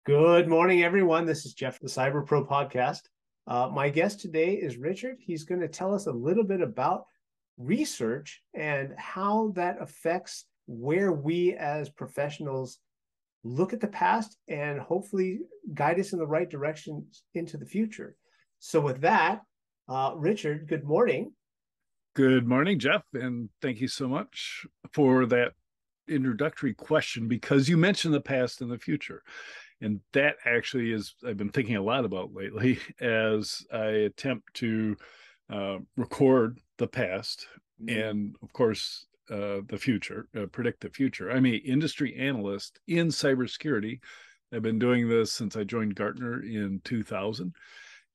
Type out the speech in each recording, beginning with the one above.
Good morning, everyone. This is Jeff, the Cyber Pro podcast. My guest today is Richard. He's going to tell us a little bit about research and how that affects where we as professionals look at the past and hopefully guide us in the right direction into the future. So, with that, Richard, good morning. Good morning, Jeff, and thank you so much for that introductory question because you mentioned the past and the future. And that actually is, I've been thinking a lot about lately as I attempt to record the past and, of course, the future, predict the future. I'm an industry analyst in cybersecurity. I've been doing this since I joined Gartner in 2000.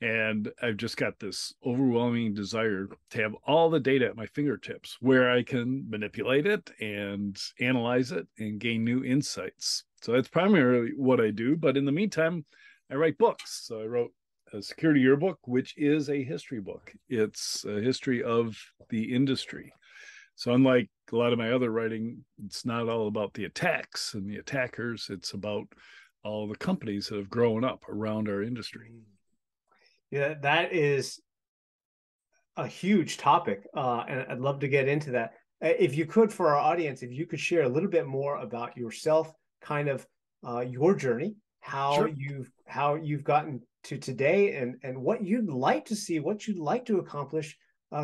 And I've just got this overwhelming desire to have all the data at my fingertips where I can manipulate it and analyze it and gain new insights. So that's primarily what I do. But in the meantime, I write books. So I wrote a security yearbook, which is a history book. It's a history of the industry. So unlike a lot of my other writing, it's not all about the attacks and the attackers. It's about all the companies that have grown up around our industry. Yeah, that is a huge topic, and I'd love to get into that. If you could, for our audience, if you could share a little bit more about yourself, kind of your journey, Sure. how you've gotten to today, and what you'd like to see, what you'd like to accomplish,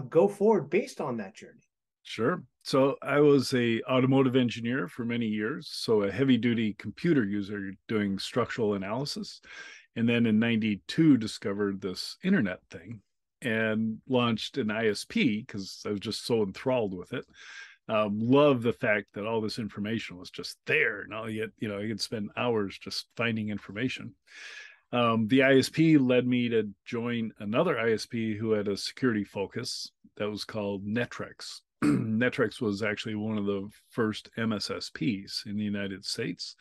go forward based on that journey. Sure. So I was a automotive engineer for many years, so a heavy duty computer user doing structural analysis. And then in 92 discovered this internet thing and launched an ISP because I was just so enthralled with it. Love the fact that all this information was just there. Now yet, I could spend hours just finding information. The ISP led me to join another ISP who had a security focus that was called Netrex. Netrex was actually one of the first MSSPs in the United States.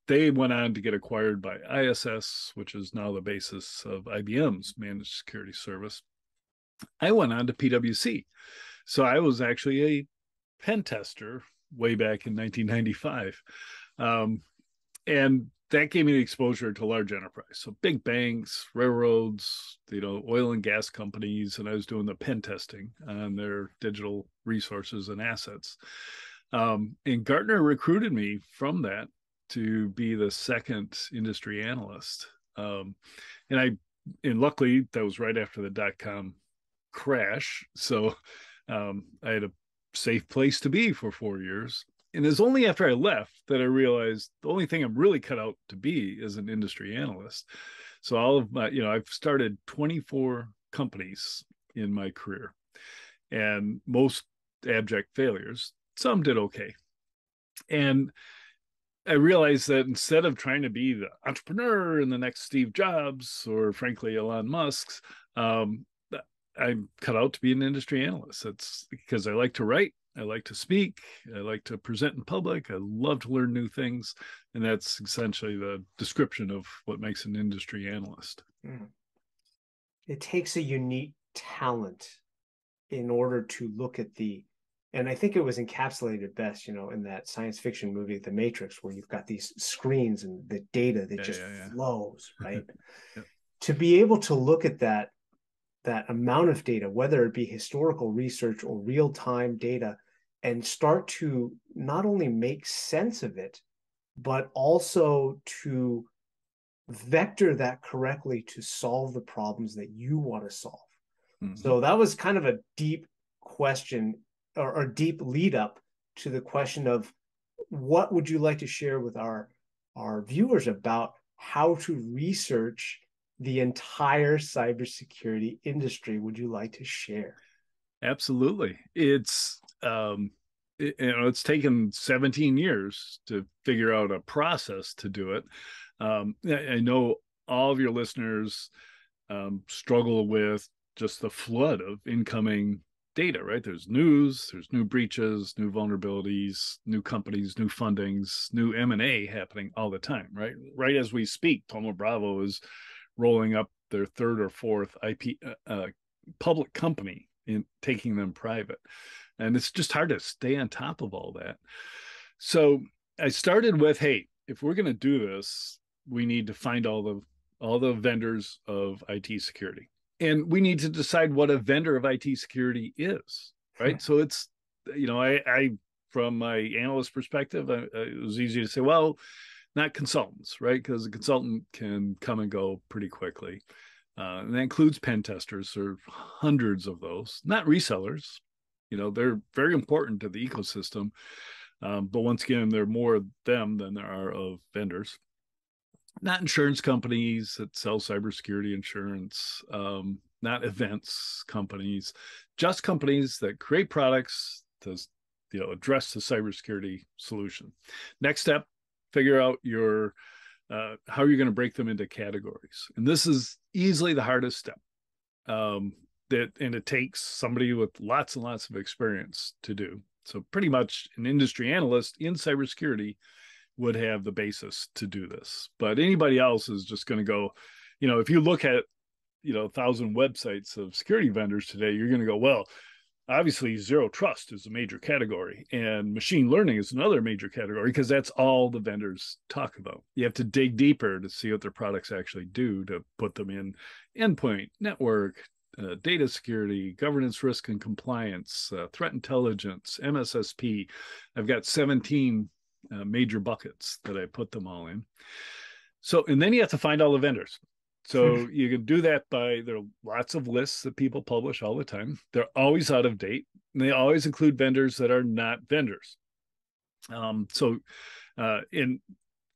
They went on to get acquired by ISS, which is now the basis of IBM's managed security service. I went on to PwC. So I was actually a pen tester way back in 1995. And that gave me the exposure to large enterprise. So big banks, railroads, oil and gas companies, and I was doing the pen testing on their digital resources and assets. And Gartner recruited me from that to be the second industry analyst. And and luckily that was right after the dot-com crash. So I had a safe place to be for 4 years. And it's only after I left that I realized the only thing I'm really cut out to be is an industry analyst. So all of my, I've started 24 companies in my career and most abject failures. Some did okay. And I realized that instead of trying to be the entrepreneur and the next Steve Jobs or frankly Elon Musk's, I'm cut out to be an industry analyst. That's because I like to write, I like to speak, I like to present in public, I love to learn new things, and that's essentially the description of what makes an industry analyst. It takes a unique talent in order to look at and I think it was encapsulated best, in that science fiction movie, The Matrix, where you've got these screens and the data that just flows, right? Yeah. To be able to look at that amount of data, whether it be historical research or real-time data, and start to not only make sense of it, but also to vector that correctly to solve the problems that you want to solve. Mm-hmm. So that was kind of a deep question or deep lead up to the question of what would you like to share with our viewers about how to research the entire cybersecurity industry? Would you like to share? Absolutely. It's taken 17 years to figure out a process to do it. I know all of your listeners struggle with just the flood of incoming data, right? There's news, there's new breaches, new vulnerabilities, new companies, new fundings, new M&A happening all the time, right? Right as we speak, Thoma Bravo is rolling up their third or fourth IP public company in taking them private. And it's just hard to stay on top of all that. So I started with, hey, if we're going to do this, we need to find all the vendors of IT security. And we need to decide what a vendor of IT security is, right? So it's, I from my analyst perspective, it was easy to say, well, not consultants, right? Because a consultant can come and go pretty quickly. And that includes pen testers. There are hundreds of those, not resellers. They're very important to the ecosystem. But once again, there are more of them than there are of vendors. Not insurance companies that sell cybersecurity insurance, not events companies, just companies that create products to address the cybersecurity solution. Next step, figure out how you're going to break them into categories. And this is easily the hardest step. And it takes somebody with lots and lots of experience to do. So pretty much an industry analyst in cybersecurity would have the basis to do this. But anybody else is just going to go, if you look at, 1,000 websites of security vendors today, you're going to go, well, obviously zero trust is a major category and machine learning is another major category because that's all the vendors talk about. You have to dig deeper to see what their products actually do to put them in endpoint, network, data security, governance, risk and compliance, threat intelligence, MSSP. I've got 17 major buckets that I put them all in. So, and then you have to find all the vendors. So you can do that there are lots of lists that people publish all the time. They're always out of date. And they always include vendors that are not vendors. In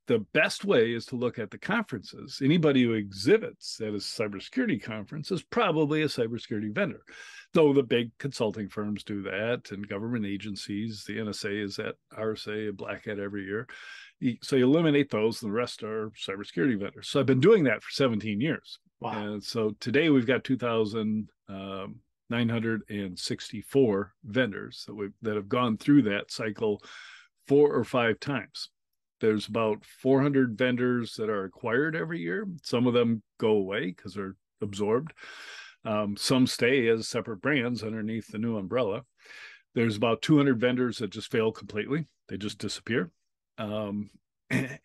the best way is to look at the conferences. Anybody who exhibits at a cybersecurity conference is probably a cybersecurity vendor. Though the big consulting firms do that and government agencies, the NSA is at RSA and Black Hat every year. So you eliminate those and the rest are cybersecurity vendors. So I've been doing that for 17 years. Wow. And so today we've got 2,964 vendors that have gone through that cycle 4 or 5 times. There's about 400 vendors that are acquired every year. Some of them go away because they're absorbed. Some stay as separate brands underneath the new umbrella. There's about 200 vendors that just fail completely. They just disappear. And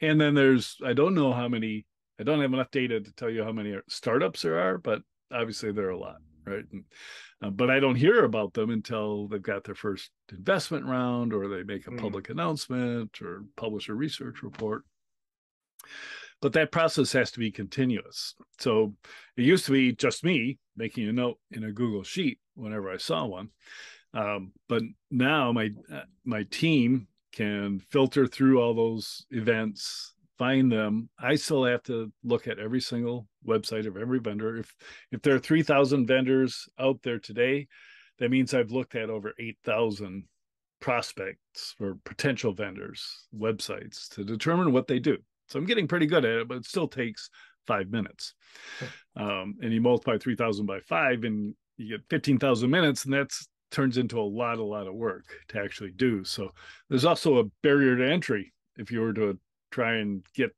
then I don't have enough data to tell you how many startups there are, but obviously there are a lot, right? But I don't hear about them until they've got their first investment round or they make a public announcement or publish a research report. But that process has to be continuous. So it used to be just me making a note in a Google Sheet whenever I saw one. But now my team can filter through all those events, find them. I still have to look at every single website of every vendor. If there are 3,000 vendors out there today, that means I've looked at over 8,000 prospects or potential vendors' websites to determine what they do. So I'm getting pretty good at it, but it still takes 5 minutes. And you multiply 3,000 by 5 and you get 15,000 minutes, and that's turns into a lot of work to actually do. So there's also a barrier to entry. If you were to try and get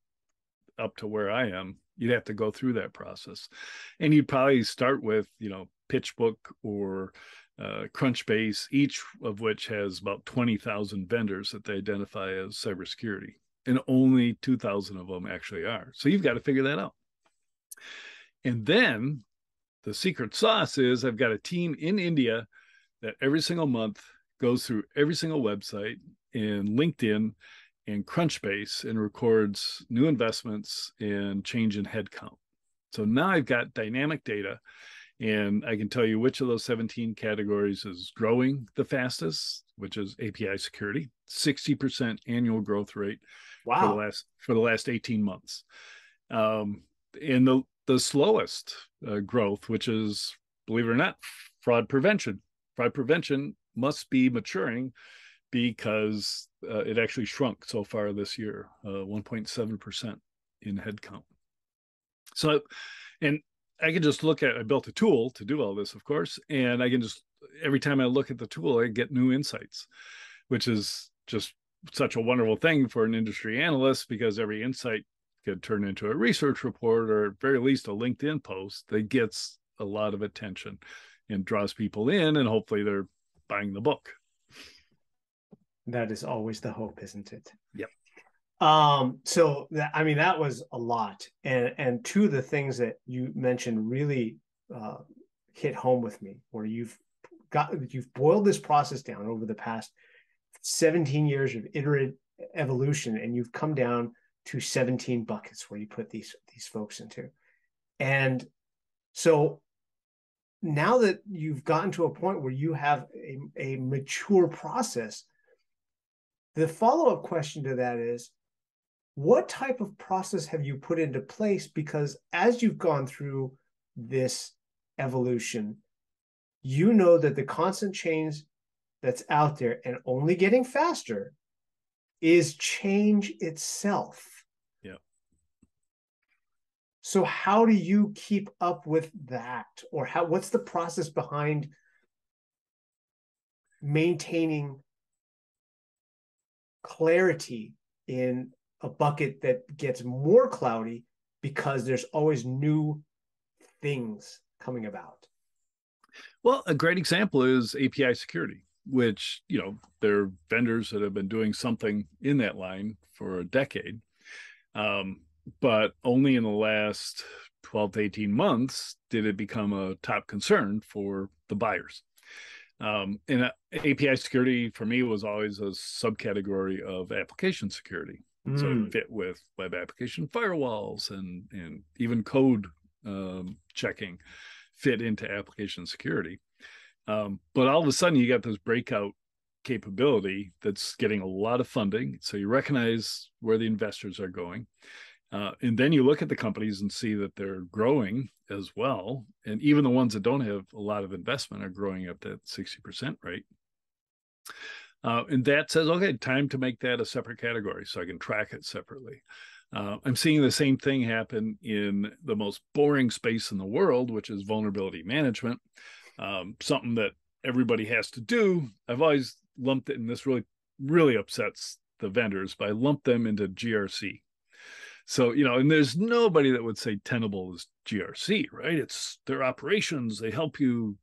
up to where I am, you'd have to go through that process. And you'd probably start with, PitchBook or Crunchbase, each of which has about 20,000 vendors that they identify as cybersecurity. And only 2,000 of them actually are. So you've got to figure that out. And then the secret sauce is I've got a team in India that every single month goes through every single website in LinkedIn and Crunchbase and records new investments and change in headcount. So now I've got dynamic data and I can tell you which of those 17 categories is growing the fastest, which is API security, 60% annual growth rate. Wow. For the last 18 months. And the slowest growth, which is, believe it or not, fraud prevention. Fraud prevention must be maturing because it actually shrunk so far this year, 1.7% in headcount. So, and I can just I built a tool to do all this, of course, and I can just, every time I look at the tool, I get new insights, which is just such a wonderful thing for an industry analyst because every insight could turn into a research report or at very least a LinkedIn post that gets a lot of attention and draws people in, and hopefully they're buying the book. That is always the hope, isn't it? Yep. So that, I mean, that was a lot. And two of the things that you mentioned really hit home with me, where you've boiled this process down over the past 17 years of iterative evolution, and you've come down to 17 buckets where you put these folks into. And so now that you've gotten to a point where you have a mature process, the follow-up question to that is, what type of process have you put into place? Because as you've gone through this evolution, you know that the constant change that's out there and only getting faster is change itself. Yeah. So how do you keep up with that? Or what's the process behind maintaining clarity in a bucket that gets more cloudy because there's always new things coming about? Well, a great example is API security, which, there are vendors that have been doing something in that line for a decade. But only in the last 12 to 18 months did it become a top concern for the buyers. And API security for me was always a subcategory of application security. So it fit with web application firewalls and even code checking fit into application security. But all of a sudden you got this breakout capability that's getting a lot of funding. So you recognize where the investors are going. And then you look at the companies and see that they're growing as well. And even the ones that don't have a lot of investment are growing at that 60% rate. And that says, okay, time to make that a separate category so I can track it separately. I'm seeing the same thing happen in the most boring space in the world, which is vulnerability management. Something that everybody has to do. I've always lumped it, and this really, really upsets the vendors, but I lump them into GRC. So, and there's nobody that would say Tenable is GRC, right? It's their operations. They help you,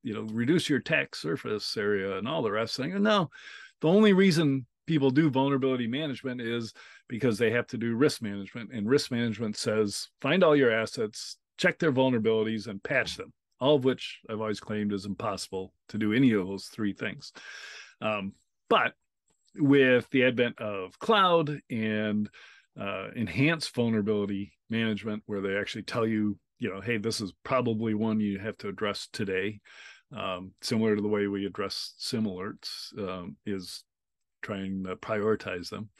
reduce your attack surface area and all the rest. Saying, no, the only reason people do vulnerability management is because they have to do risk management. And risk management says, find all your assets, check their vulnerabilities, and patch them, all of which I've always claimed is impossible to do any of those three things. But with the advent of cloud and enhanced vulnerability management, where they actually tell you, hey, this is probably one you have to address today. Similar to the way we address SIM alerts, is trying to prioritize them.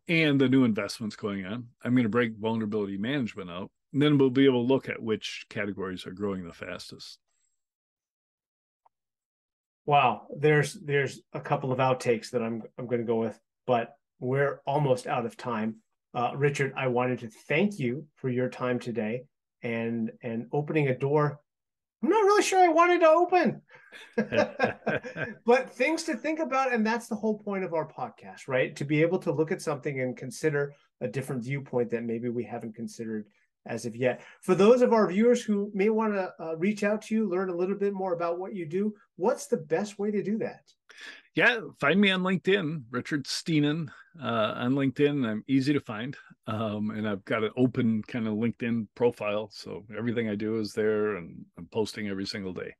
And the new investments going on. I'm going to break vulnerability management out, and then we'll be able to look at which categories are growing the fastest. Wow, there's a couple of outtakes that I'm going to go with, but we're almost out of time. Richard, I wanted to thank you for your time today and opening a door I'm not really sure I wanted to open. But things to think about, and that's the whole point of our podcast, right? To be able to look at something and consider a different viewpoint that maybe we haven't considered as of yet. For those of our viewers who may want to reach out to you, learn a little bit more about what you do, what's the best way to do that? Yeah, find me on LinkedIn, Richard Stiennon on LinkedIn. I'm easy to find. And I've got an open kind of LinkedIn profile. So everything I do is there, and I'm posting every single day.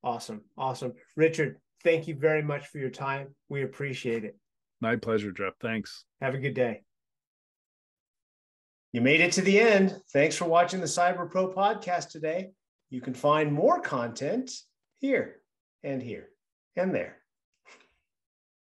Awesome. Awesome. Richard, thank you very much for your time. We appreciate it. My pleasure, Jeff. Thanks. Have a good day. You made it to the end. Thanks for watching the Cyber Pro podcast today. You can find more content here and there.